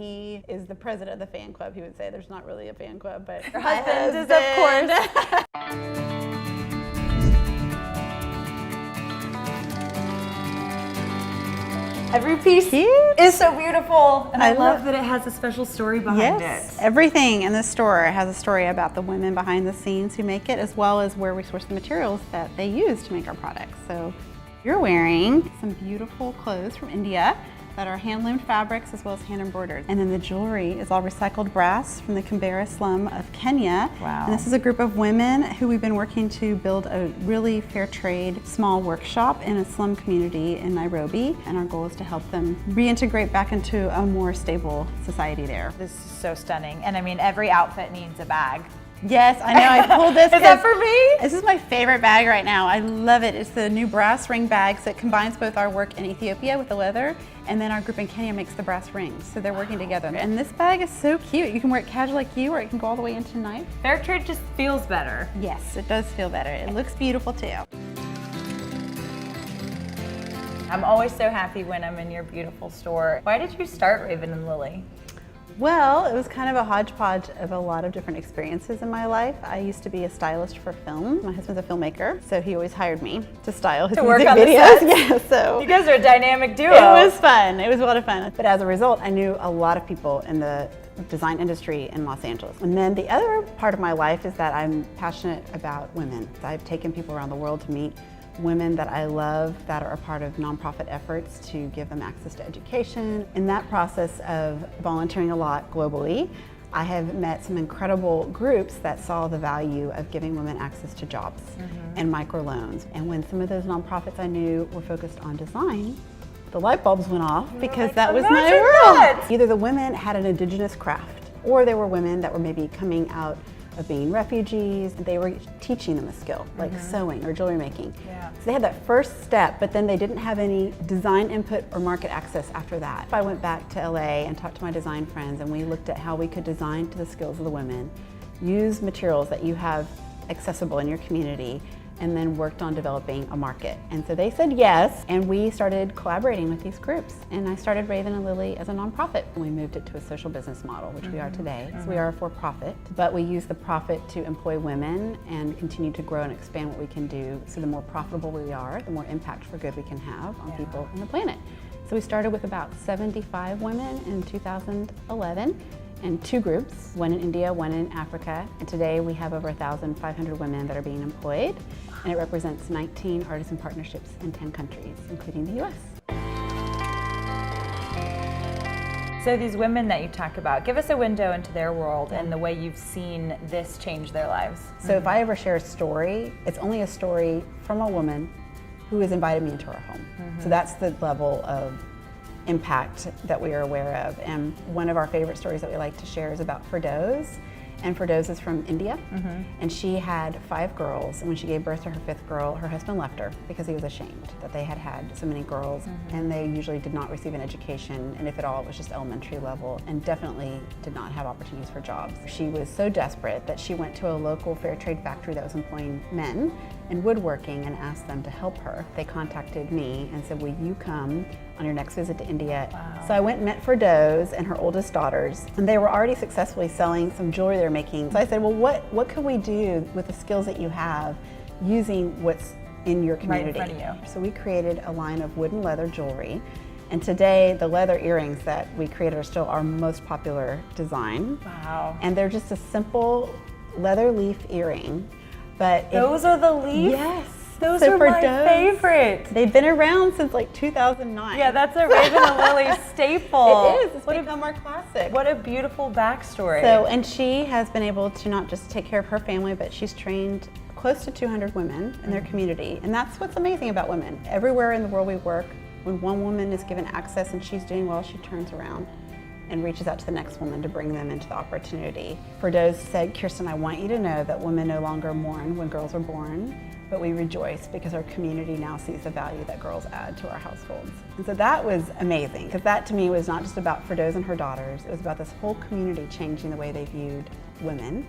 He is the president of the fan club. He would say there's not really a fan club, but your husband is, of course. Every piece is so beautiful, and I love that it has a special story behind it. Everything in this store has a story about the women behind the scenes who make it, as well as where we source the materials that they use to make our products. So you're wearing some beautiful clothes from India that are hand-loomed fabrics as well as hand-embroidered. And then the jewelry is all recycled brass from the Kibera slum of Kenya. Wow. And this is a group of women who we've been working to build a really fair trade small workshop in a slum community in Nairobi. And our goal is to help them reintegrate back into a more stable society there. This is so stunning. And I mean, every outfit needs a bag. Yes, I know, I pulled this. Is that for me? This is my favorite bag right now. I love it. It's the new brass ring bag, so it combines both our work in Ethiopia with the leather, and then our group in Kenya makes the brass rings. So they're working together. And this bag is so cute. You can wear it casual like you, or it can go all the way into night. Fair trade just feels better. Yes, it does feel better. It looks beautiful too. I'm always so happy when I'm in your beautiful store. Why did you start Raven and Lily? Well, it was kind of a hodgepodge of a lot of different experiences in my life. I used to be a stylist for film. My husband's a filmmaker, so he always hired me to style his music videos. Yeah, so you guys are a dynamic duo. It was fun. It was a lot of fun. But as a result, I knew a lot of people in the design industry in Los Angeles. And then the other part of my life is that I'm passionate about women. I've taken people around the world to meet women that I love that are a part of nonprofit efforts to give them access to education. In that process of volunteering a lot globally, I have met some incredible groups that saw the value of giving women access to jobs and microloans. And when some of those nonprofits I knew were focused on design, the light bulbs went off because that was my world. Either the women had an indigenous craft, or there were women that were maybe coming out of being refugees, and they were teaching them a skill, like sewing or jewelry making. So they had that first step, but then they didn't have any design input or market access after that. I went back to LA and talked to my design friends, and we looked at how we could design to the skills of the women, use materials that you have accessible in your community, and then worked on developing a market. And so they said yes, and we started collaborating with these groups. And I started Raven and Lily as a nonprofit. We moved it to a social business model, which we are today. So we are a for-profit, but we use the profit to employ women and continue to grow and expand what we can do. So the more profitable we are, the more impact for good we can have on people and the planet. So we started with about 75 women in 2011. In 2 groups, one in India, one in Africa. And today we have over 1,500 women that are being employed, and it represents 19 artisan partnerships in 10 countries, including the US. So these women that you talk about, give us a window into their world and the way you've seen this change their lives. So if I ever share a story, it's only a story from a woman who has invited me into her home. So that's the level of impact that we are aware of. And one of our favorite stories that we like to share is about Firdoz. And Firdoz is from India, and she had 5 girls, and when she gave birth to her 5th girl, her husband left her because he was ashamed that they had had so many girls, and they usually did not receive an education, and if at all, it was just elementary level, and definitely did not have opportunities for jobs. She was so desperate that she went to a local fair trade factory that was employing men in woodworking and asked them to help her. They contacted me and said, will you come on your next visit to India? Wow. So I went and met Firdoz and her oldest daughters, and they were already successfully selling some jewelry they were making. So I said, well, what could we do with the skills that you have using what's in your community? Right in front of you. So we created a line of wood and leather jewelry. And today, the leather earrings that we created are still our most popular design. Wow. And they're just a simple leather leaf earring. But those are the leaves? Yes. Those are my favorite. They've been around since like 2009. Yeah, that's a Raven and Lily staple. It is. It's become our classic. What a beautiful backstory. So, and she has been able to not just take care of her family, but she's trained close to 200 women in their community. And that's what's amazing about women. Everywhere in the world we work, when one woman is given access and she's doing well, she turns around and reaches out to the next woman to bring them into the opportunity. Firdoz said, Kirsten, I want you to know that women no longer mourn when girls are born, but we rejoice because our community now sees the value that girls add to our households. And so that was amazing, because that to me was not just about Firdoz and her daughters, it was about this whole community changing the way they viewed women.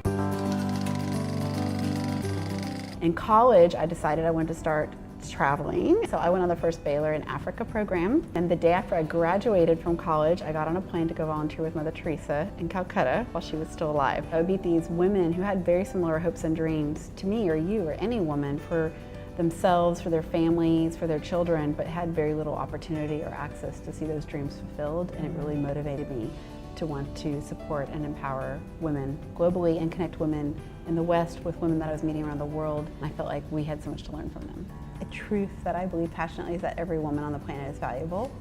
In college, I decided I wanted to start traveling. So I went on the first Baylor in Africa program. And the day after I graduated from college, I got on a plane to go volunteer with Mother Teresa in Calcutta while she was still alive. I would meet these women who had very similar hopes and dreams to me or you or any woman for themselves, for their families, for their children, but had very little opportunity or access to see those dreams fulfilled. And it really motivated me to want to support and empower women globally and connect women in the West with women that I was meeting around the world. And I felt like we had so much to learn from them. A truth that I believe passionately is that every woman on the planet is valuable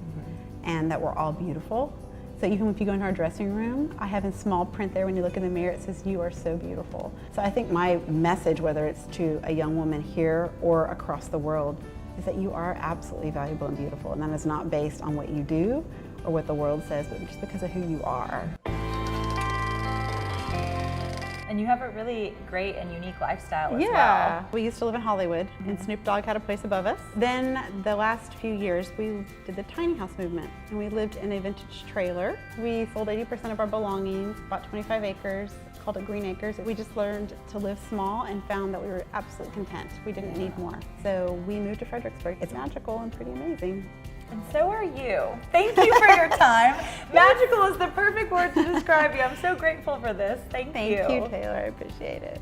and that we're all beautiful. So even if you go into our dressing room, I have in small print there when you look in the mirror, it says, "You are so beautiful." So I think my message, whether it's to a young woman here or across the world, is that you are absolutely valuable and beautiful. And that is not based on what you do or what the world says, but just because of who you are. And you have a really great and unique lifestyle as Yeah, well. we used to live in Hollywood, and Snoop Dogg had a place above us. Then the last few years, we did the tiny house movement, and we lived in a vintage trailer. We sold 80% of our belongings, bought 25 acres, called it Green Acres. We just learned to live small and found that we were absolutely content. We didn't need more. So we moved to Fredericksburg. It's magical and pretty amazing. And so are you. Thank you for your time. Magical is the perfect word to describe you. I'm so grateful for this. Thank you. Thank you, Taylor. I appreciate it.